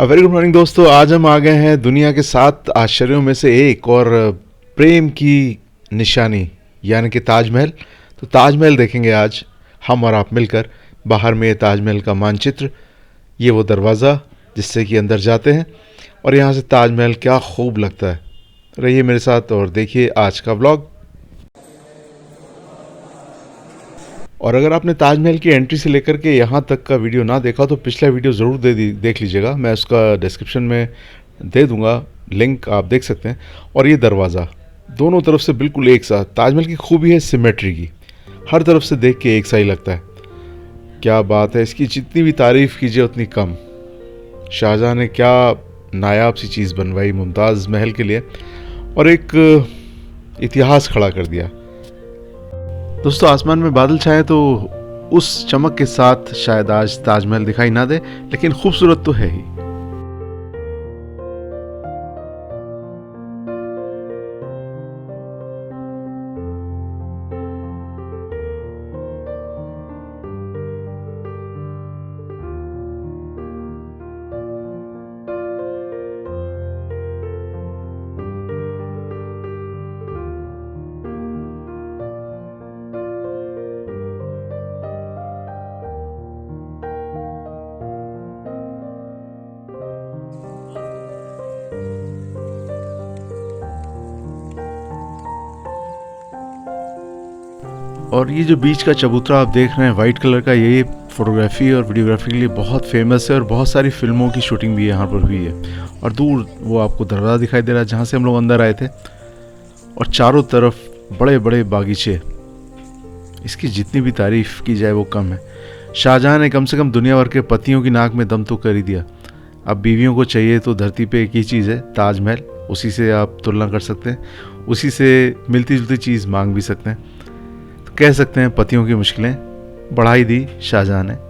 Very good morning दोस्तों। आज हम आ गए हैं दुनिया के 7 आश्चर्यों में से एक और प्रेम की निशानी यानी कि ताजमहल। तो ताजमहल देखेंगे आज हम और आप मिलकर। बाहर में ताजमहल का मानचित्र, ये वो दरवाज़ा जिससे कि अंदर जाते हैं और यहाँ से ताजमहल क्या खूब लगता है। रहिए मेरे साथ और देखिए आज का व्लॉग। और अगर आपने ताजमहल की एंट्री से लेकर के यहाँ तक का वीडियो ना देखा तो पिछला वीडियो ज़रूर देख लीजिएगा। मैं उसका डिस्क्रिप्शन में दे दूँगा लिंक, आप देख सकते हैं। और ये दरवाज़ा दोनों तरफ से बिल्कुल एक साथ। ताजमहल की खूबी है सिमेट्री की, हर तरफ से देख के एक सा ही लगता है। क्या बात है, इसकी जितनी भी तारीफ़ कीजिए उतनी कम। शाहजहाँ ने क्या नायाब सी चीज़ बनवाई मुमताज़ महल के लिए और एक इतिहास खड़ा कर दिया। दोस्तों आसमान में बादल छाए तो उस चमक के साथ शायद आज ताजमहल दिखाई ना दे, लेकिन खूबसूरत तो है ही। और ये जो बीच का चबूतरा आप देख रहे हैं वाइट कलर का, ये फोटोग्राफी और वीडियोग्राफी के लिए बहुत फेमस है और बहुत सारी फिल्मों की शूटिंग भी यहाँ पर हुई है। और दूर वो आपको दरवाज़ा दिखाई दे रहा है जहाँ से हम लोग अंदर आए थे, और चारों तरफ बड़े बड़े बागीचे। इसकी जितनी भी तारीफ़ की जाए वो कम है। शाहजहाँ ने कम से कम दुनिया भर के पतियों की नाक में दम तो कर ही दिया। अब बीवियों को चाहिए तो धरती पे एक ही चीज़ है, ताजमहल। उसी से आप तुलना कर सकते हैं, उसी से मिलती जुलती चीज़ मांग भी सकते हैं। कह सकते हैं पतियों की मुश्किलें बढ़ा ही दी शाहजहाँ ने।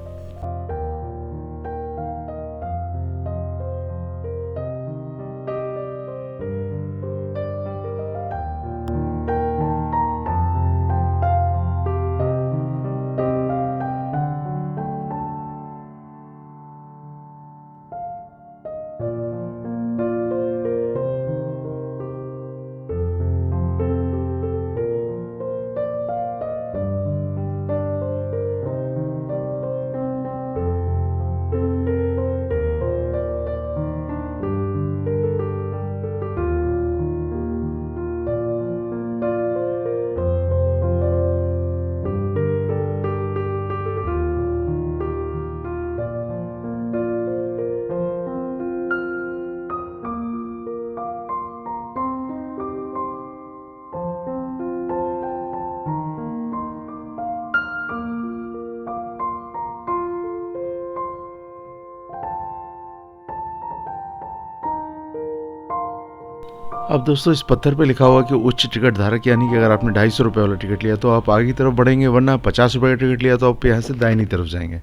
अब दोस्तों इस पत्थर पे लिखा हुआ कि उच्च टिकट धारक, यानी कि अगर आपने 250 रुपये वाला टिकट लिया तो आप आगे की तरफ बढ़ेंगे, वरना 50 रुपये का टिकट लिया तो आप यहाँ से दाहिनी तरफ जाएंगे।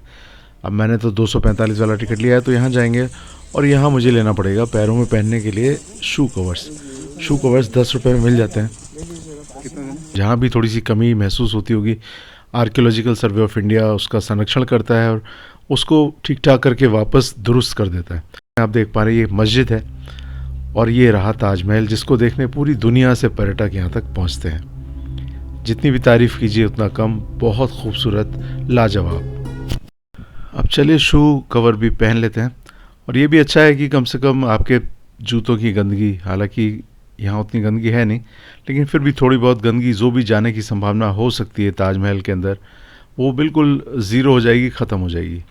अब मैंने तो 245 वाला टिकट लिया है तो यहाँ जाएंगे। और यहाँ मुझे लेना पड़ेगा पैरों में पहनने के लिए शू कवर्स। शू कवर्स 10 रुपये में मिल जाते हैं। जहाँ भी थोड़ी सी कमी महसूस होती होगी, आर्कियोलॉजिकल सर्वे ऑफ इंडिया उसका संरक्षण करता है और उसको ठीक ठाक करके वापस दुरुस्त कर देता है। आप देख पा रहे हैं ये मस्जिद है और ये रहा ताजमहल, जिसको देखने पूरी दुनिया से पर्यटक यहाँ तक पहुँचते हैं। जितनी भी तारीफ़ कीजिए उतना कम, बहुत खूबसूरत, लाजवाब। अब चलिए शू कवर भी पहन लेते हैं। और ये भी अच्छा है कि कम से कम आपके जूतों की गंदगी, हालांकि यहाँ उतनी गंदगी है नहीं, लेकिन फिर भी थोड़ी बहुत गंदगी जो भी जाने की संभावना हो सकती है ताजमहल के अंदर, वो बिल्कुल ज़ीरो हो जाएगी, ख़त्म हो जाएगी।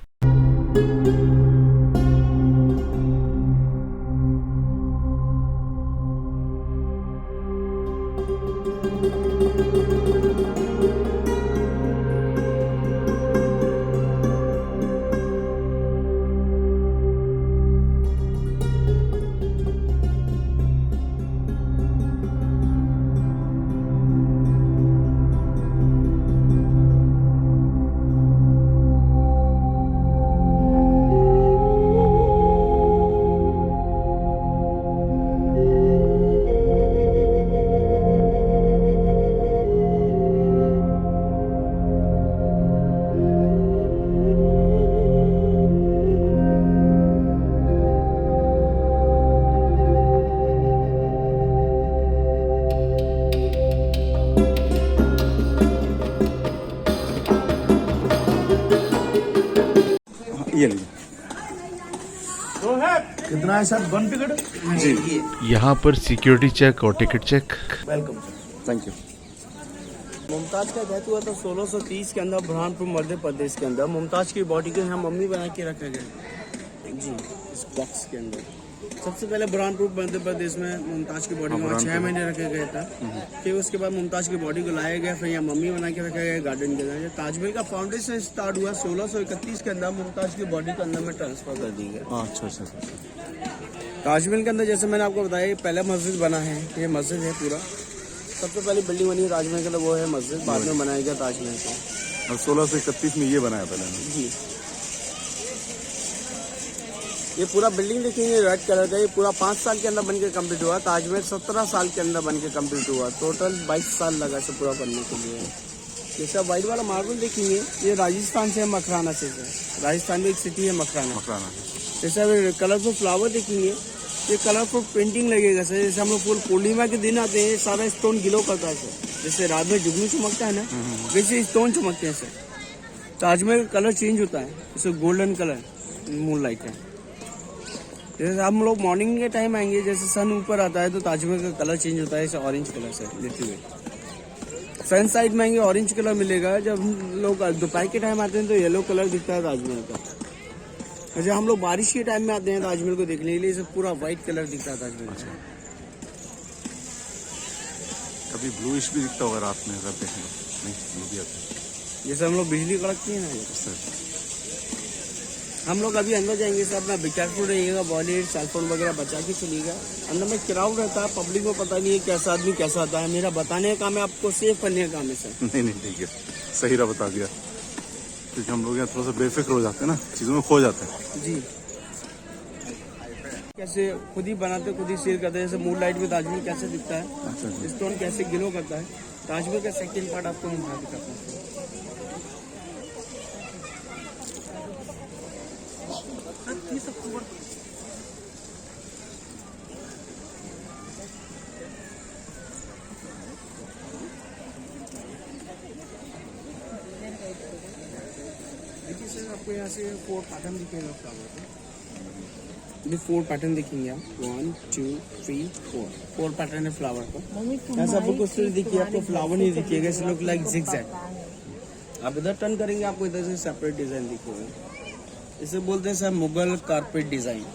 है सर 1 टिकट जी। यहाँ पर सिक्योरिटी चेक और ticket check. Welcome thank you. Mumtaz का डेथ हुआ था 1630 के अंदर बुरहानपुर मध्य प्रदेश के अंदर। मुमताज की बॉडी को यहाँ मम्मी बना के रखा गया जी, इस बॉक्स के अंदर। सबसे पहले बुरहानपुर मध्य प्रदेश में मुमताज की बॉडी को 6 महीने रखा गया था। फिर उसके बाद मुमताज की बॉडी को लाया गया, फिर यहाँ मम्मी बना के रखा गया गार्डन के अंदर। ताजमहल का फाउंडेशन स्टार्ट हुआ 1631 के अंदर, मुमताज की बॉडी को अंदर में ट्रांसफर कर दी गया। अच्छा अच्छा। ताजमहल के अंदर जैसे मैंने आपको बताया, ये पहला मस्जिद बना है, ये मस्जिद है पूरा। सबसे पहली बिल्डिंग बनी है ताजमहल के लिए, वो है मस्जिद, बाद में बनाया गया ताजमहल को। और 1631 में ये बनाया पहले जी। ये पूरा बिल्डिंग देखेंगे रेड कलर का, ये पूरा 5 साल के अंदर बनके कंप्लीट हुआ। ताजमहल 17 साल के अंदर बनके कंप्लीट हुआ। टोटल 22 साल लगा इसे पूरा बनने के लिए। जैसे व्हाइट वाला मार्बल देखेंगे, ये राजस्थान से है, मकराना से है। राजस्थान में एक सिटी है मकराना। जैसे अभी कलरफुल फ्लावर देखेंगे, ये कलरफुल पेंटिंग लगेगा सर। जैसे हम लोग फुल पूर्णिमा के दिन आते हैं, सारा स्टोन ग्लो करता है सर। जैसे रात में जुगनू चमकता है ना, वैसे स्टोन चमकते हैं सर। ताजमहल का कलर चेंज होता है, जैसे गोल्डन कलर मून लाइट है। जैसे हम लोग मॉर्निंग के टाइम आएंगे, जैसे सन ऊपर आता है तो ताजमहल का कलर चेंज होता है, जैसे ऑरेंज कलर से लेते हुए। सन साइड में आएंगे ऑरेंज कलर मिलेगा। जब हम लोग दोपहर के टाइम आते हैं तो येलो कलर दिखता है ताजमहल का। जब हम लोग बारिश के टाइम में आते हैं ताजमहल को देखने के लिए, इसे पूरा व्हाइट कलर दिखता है ताजमहल का। कभी ब्लूइश भी दिखता होगा रात में, अगर देख लो। नहीं, ब्लू भी आता है। जैसे हम लोग बिजली कड़कती है ना, हम लोग अभी अंदर जाएंगे सर। अपना केयरफुल रहिएगा, वॉलेट सेलफोन वगैरह बचा के चलिएगा। अंदर में क्राउड रहता है, पब्लिक को पता नहीं है कैसा आदमी कैसा आता है। मेरा बताने का काम है, आपको सेफ करने का काम है सर। नहीं ठीक है, सही रहा बता दिया। क्योंकि हम लोग यहाँ थोड़ा सा बेफिक्र हो जाते हैं ना, चीज़ों में खो जाते हैं जी। कैसे खुद ही बनाते, खुद ही शेयर करते हैं। जैसे मून लाइट में ताजमहल कैसे दिखता है, अच्छा। स्टोन कैसे ग्लो करता है। ताजमहल का सेकेंड पार्ट आपको हम दिखा दिखाते हैं। देखिए सर, आपको यहाँ से 4 पैटर्न दिखेगा फ्लावर का। ये 4 पैटर्न दिखेंगे आप, 1 2 3 4 पैटर्न है फ्लावर का। ऐसा आपको कुछ दिखिए, आपको फ्लावर नहीं दिखेगा, इसे लुक लाइक जिगजैग। आप इधर टर्न करेंगे, आपको इधर से सेपरेट डिजाइन दिखेगा। इसे बोलते हैं सर मुगल कारपेट डिजाइन।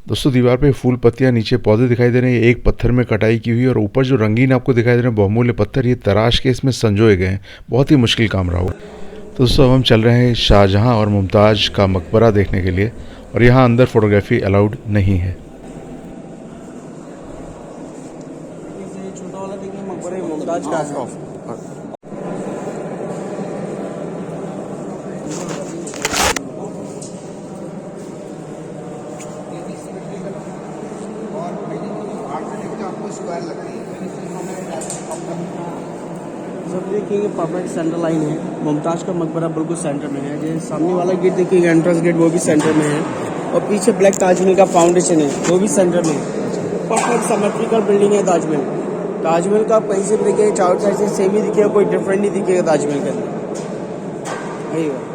दोस्तों दीवार पे फूल पत्तियां, नीचे पौधे दिखाई दे रहे हैं, एक पत्थर में कटाई की हुई, और ऊपर जो रंगीन आपको दिखाई दे रहे हैं बहुमूल्य पत्थर, ये तराश के इसमें संजोए गए हैं। बहुत ही मुश्किल काम रहा होगा। तो दोस्तों अब हम चल रहे हैं शाहजहां और मुमताज़ का मकबरा देखने के लिए, और यहाँ अंदर फोटोग्राफी अलाउड नहीं है। छोटा वाला देखिए मकबरा मुमताज का है। सब देखेंगे परफेक्ट सेंटर लाइन है। मुमताज का मकबरा बिल्कुल सेंटर में है। जैसे सामने वाला गेट देखिएगा, एंट्रेंस गेट, वो भी सेंटर में है। और पीछे ब्लैक ताजमहल का फाउंडेशन है, वो भी सेंटर में है। परफेक्ट सिमेट्रिकल बिल्डिंग है ताजमहल। ताजमहल का कहीं से भी देखिएगा, चारों साइड से सेम ही दिखेगा, कोई डिफरेंट नहीं दिखेगा ताजमहल के अंदर। वही है।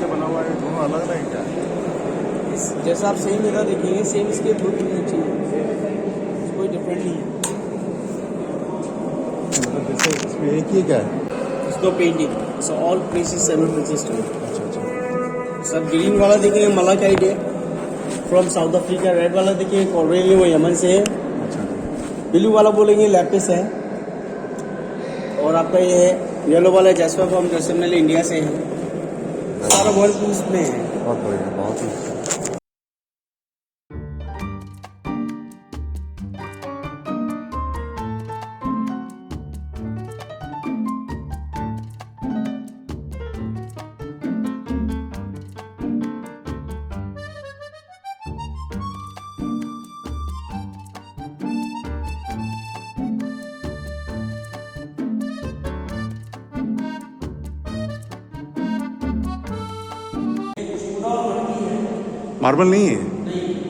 बना हुआ है, दोनों अलग अलग ईंटा है। जैसा आप सेम जगह देखेंगे, सेम इसके दो नीचे कोई डिफरेंट नहीं है। मतलब जैसे इसमें एक ही क्या है? इसको painting, so all places seven system. अच्छा अच्छा। सब ग्रीन वाला देखेंगे मलाकाइट है, फ्रॉम साउथ अफ्रीका। रेड वाला देखिए कॉर्वेल, वो यमन से है। अच्छा। ब्लू वाला बोलेंगे लैपिस है। और आपका ये है येलो वाला जैस्पर फ्रॉम जैसलमेर, इंडिया से है। सारा वर्ल्ड पीस में है। बहुत बढ़िया, बहुत ही। मार्बल नहीं है?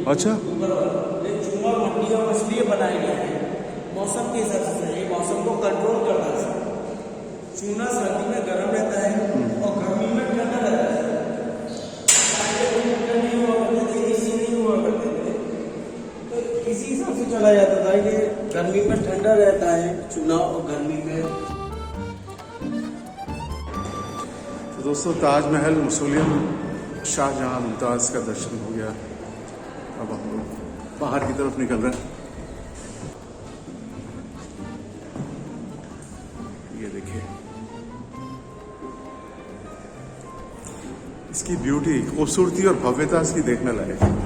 अच्छा। चूना मट्टी और इसलिए बनाया गया है मौसम के हिसाब से, ये मौसम को कंट्रोल करता है। चूना सर्दी में गर्म रहता है और गर्मी में ठंडा रहता है। नहीं हुआ करते थे, एसी नहीं हुआ करते थे, तो इसी हिसाब से चला जाता था कि गर्मी में ठंडा रहता है चूना और गर्मी में। तो दोस्तों ताजमहल, मौसोलियम, शाहजहां, मुमताज़ का दर्शन हो गया। अब हम लोग बाहर की तरफ निकल रहे हैं। ये देखिए इसकी ब्यूटी, खूबसूरती और भव्यता इसकी देखने लायक है।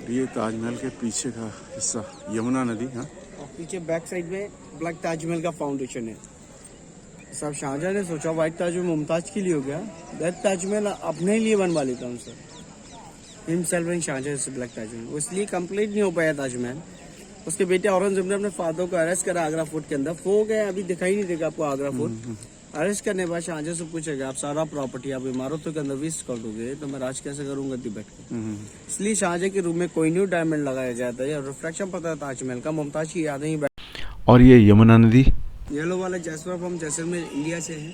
ये ताजमहल के पीछे का हिस्सा यमुना नदी। हाँ, और पीछे बैक साइड में ब्लैक ताजमहल का फाउंडेशन है। सब शाहजहां ने सोचा व्हाइट ताजमहल मुमताज के लिए हो गया, ब्लैक ताजमहल अपने लिए बनवा लेता हूँ सर। हिमसेल्फ एंड शाहजहां से ब्लैक ताजमहल, वो इसलिए कंप्लीट नहीं हो पाया ताजमहल। उसके बेटे औरंगजेब ने अपने फादर को अरेस्ट करा आगरा फोर्ट के अंदर। वो गए, अभी दिखाई नहीं देगा आपको आगरा फोर्ट। अरेस्ट करने के बाद शाहजहां से पूछेगा आप सारा प्रॉपर्टी आप इमारतों के अंदर वेस्ट कर दोगे तो मैं राज कैसे करूंगा तिब्बत को। इसलिए शाहजहां के रूम में कोई न्यू डायमंड लगाया जाता है। रिफ्लेक्शन पता है ताजमहल का, मुमताज की यादें ही। और ये यमुना नदी, येलो वाला जैस्पर फ्रॉम जैसलमेर, इंडिया से है।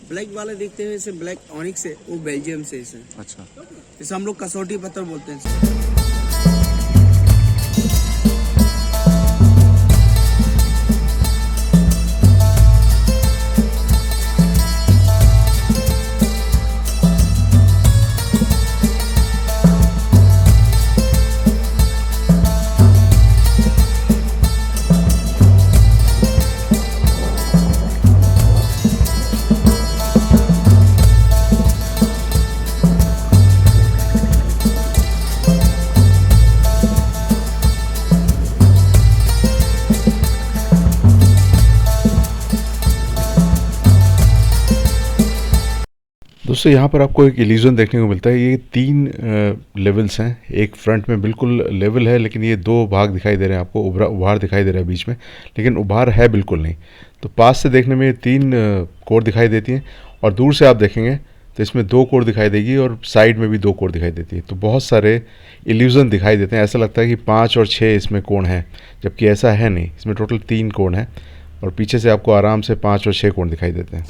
ब्लैक वाला देखते हैं इसे ब्लैक ऑनिक्स है, वो बेल्जियम से इसे। अच्छा। इसे हम लोग कसौटी पत्थर बोलते हैं। दोस्तों यहाँ पर आपको एक इल्यूजन देखने को मिलता है। ये 3 लेवल्स हैं। एक फ्रंट में बिल्कुल लेवल है, लेकिन ये 2 भाग दिखाई दे रहे हैं आपको, उभार दिखाई दे रहा है बीच में, लेकिन उभार है बिल्कुल नहीं। तो पास से देखने में ये 3 कोर दिखाई देती हैं, और दूर से आप देखेंगे तो इसमें 2 कोर दिखाई देगी, और साइड में भी 2 कोर दिखाई देती है। तो बहुत सारे इल्यूजन दिखाई देते हैं, ऐसा लगता है कि 5 और 6 इसमें कोण हैं, जबकि ऐसा है नहीं। इसमें टोटल 3 कोण हैं, और पीछे से आपको आराम से 5 और 6 कोण दिखाई देते हैं।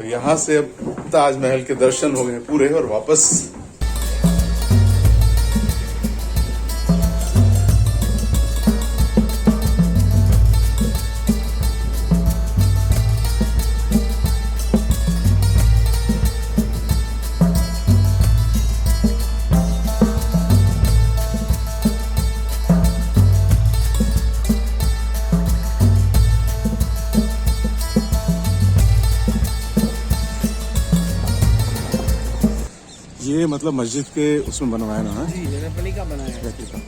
यहाँ से अब ताजमहल के दर्शन हो गए पूरे, और वापस ये मतलब मस्जिद के उसमें बनवाया ना। जी रेप्लिका बनाया है। रेप्लिका।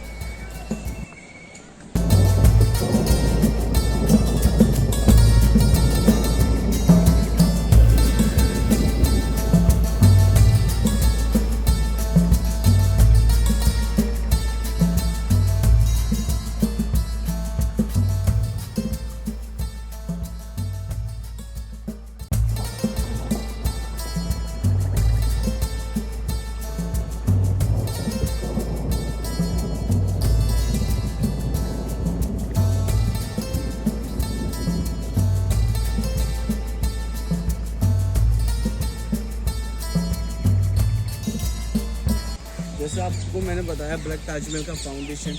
जैसे आपको मैंने बताया ब्लैक ताजमहल का फाउंडेशन,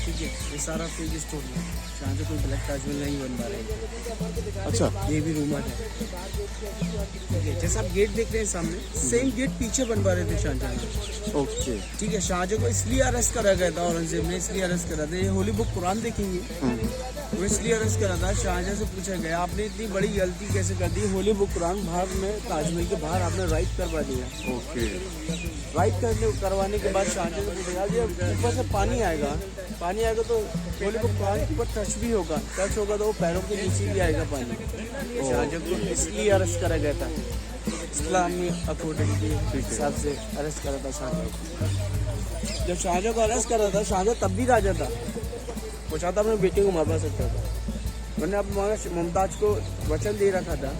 ठीक है, ये सारा फेक स्टोरी है। जहाँ से कोई ब्लैक ताजमहल नहीं बन पा रहे। अच्छा, ये भी रूमर है। ठीक है, जैसे आप गेट देख रहे हैं सामने, सेम गेट पीछे बनवा रहे थे शाहजहां ने। ओके। ठीक है, शाहजहां को इसलिए अरेस्ट करा गया था, औरंगजेब ने इसलिए अरेस्ट करा था। ये होली बुक कुरान देखेंगे, वो इसलिए अरेस्ट करा था। शाहजहां से पूछा गया आपने इतनी बड़ी गलती कैसे कर दी? होली बुक कुरान बाहर में ताजमहल के बाहर आपने राइट करवा दिया। ओके। राइट करवाने के बाद शाहजहां से पूछा गया ऊपर से पानी आएगा तो होली बुक कुरान के ऊपर टच भी होगा, टच होगा तो वो पैरों के नीचे भी आएगा पानी। शाहजहां को इसलिए अरेस्ट करा गया था, इस्लामी अकॉर्डिंग के हिसाब से अरेस्ट करा था शाहजहां को। जब शाहजहां को अरेस्ट करा था, शाहजहां तब भी राजा था, वो चाहता अपने बेटे को मारवा सकता था। मैंने अब मुमताज को वचन दे रखा था,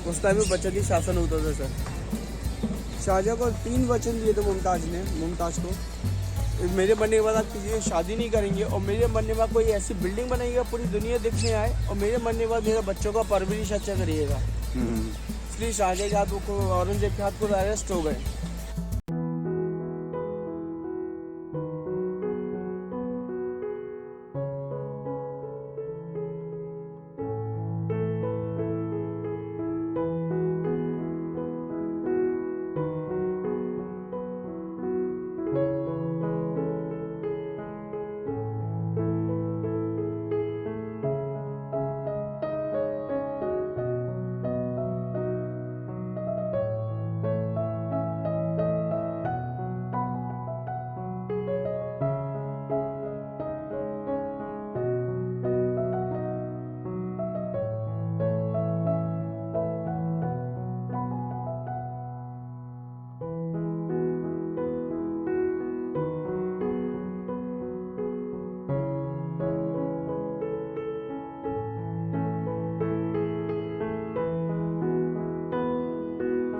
उस टाइम में वचन ही शासन होता था सर। शाहजहां को 3 वचन दिए थे मुमताज को, मेरे मरने के बाद आप किसी से शादी नहीं करेंगे, और मेरे मरने के बाद कोई ऐसी बिल्डिंग बनाइएगा पूरी दुनिया देखने आए, और मेरे मरने के बाद मेरे बच्चों का परवरिश अच्छा करिएगा। इसलिए शाहजहां के हाथ को, औरंगजेब के हाथ को अरेस्ट हो गए।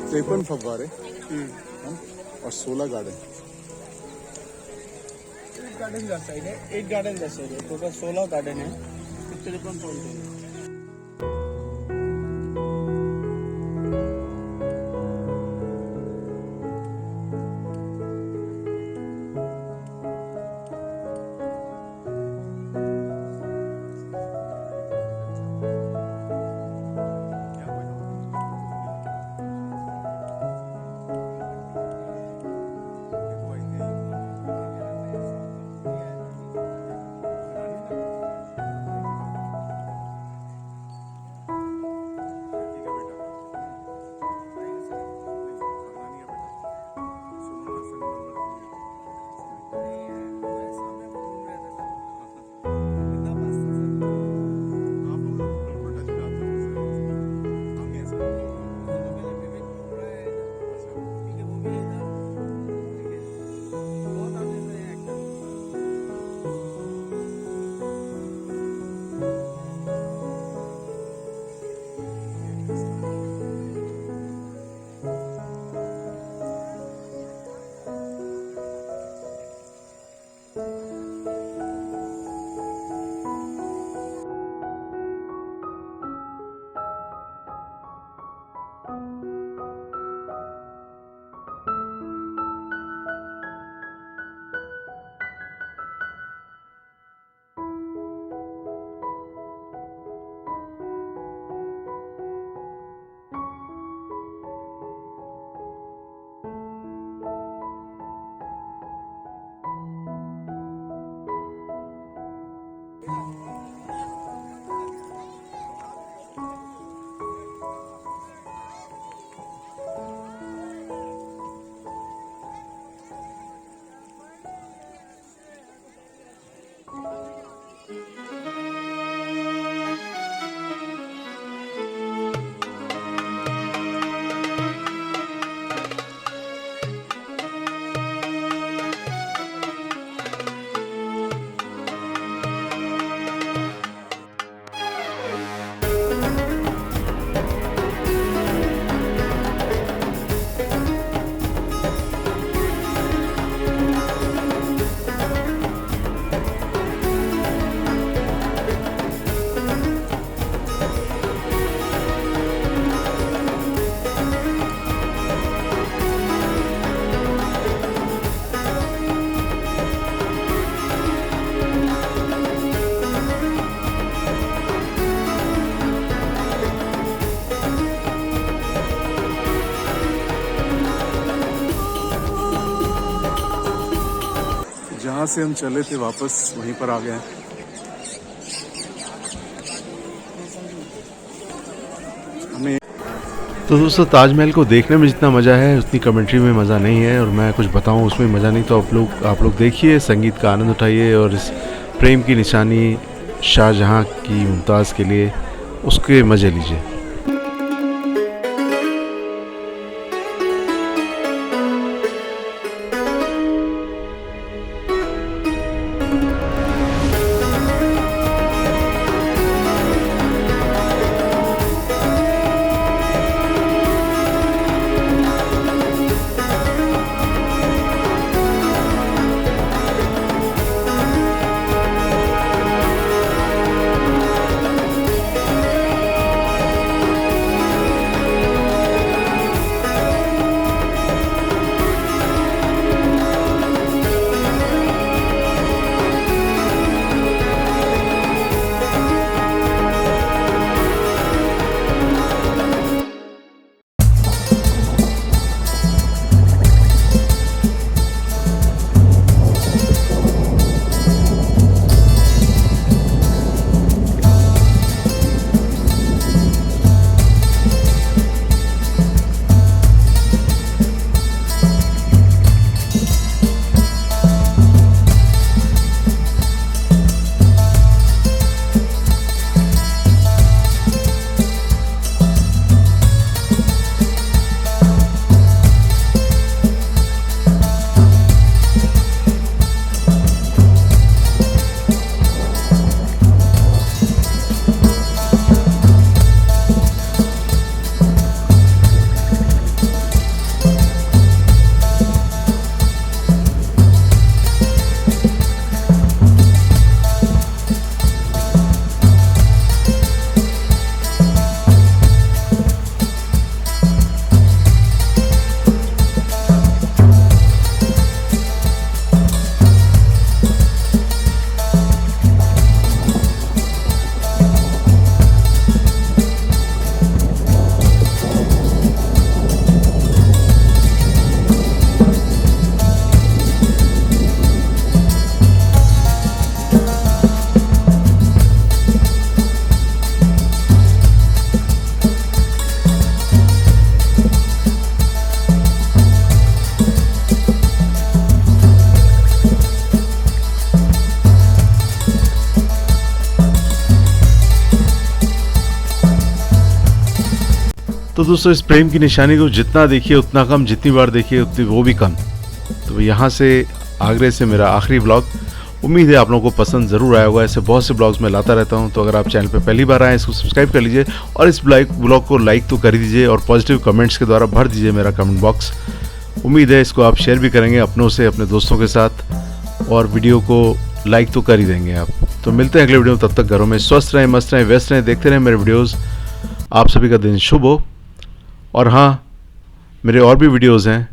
तिरपन फव्वारे और 16 गार्डन। गार्डन का साइड है, 8 गार्डन का साइड है, टोटल 16 गार्डन है, 53 पॉइंट है। जहाँ से हम चले थे वापस वहीं पर आ गए हैं। हमें तो दोस्तों ताजमहल को देखने में जितना मज़ा है उतनी कमेंट्री में मज़ा नहीं है, और मैं कुछ बताऊं उसमें मज़ा नहीं। तो आप लोग देखिए, संगीत का आनंद उठाइए और इस प्रेम की निशानी शाहजहां की मुमताज़ के लिए उसके मज़े लीजिए। तो दोस्तों इस प्रेम की निशानी को जितना देखिए उतना कम, जितनी बार देखिए उतनी वो भी कम। तो यहाँ से आगरे से मेरा आखिरी ब्लॉग। उम्मीद है आप लोगों को पसंद ज़रूर आया होगा। ऐसे बहुत से ब्लॉग्स मैं लाता रहता हूँ। तो अगर आप चैनल पे पहली बार आए इसको सब्सक्राइब कर लीजिए और इस ब्लॉग को लाइक तो कर ही दीजिए और पॉजिटिव कमेंट्स के द्वारा भर दीजिए मेरा कमेंट बॉक्स। उम्मीद है इसको आप शेयर भी करेंगे अपनों से, अपने दोस्तों के साथ, और वीडियो को लाइक तो कर ही देंगे आप। तो मिलते हैं अगले वीडियो में, तब तक घरों में स्वस्थ रहें, मस्त रहें, व्यस्त रहें, देखते रहें मेरे वीडियोज़। आप सभी का दिन शुभ हो। और हाँ, मेरे और भी वीडियोज़ हैं,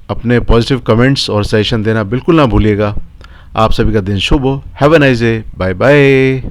अपने पॉजिटिव कमेंट्स और सजेशन देना बिल्कुल ना भूलिएगा। आप सभी का दिन शुभ हो। Have a nice day. Bye bye.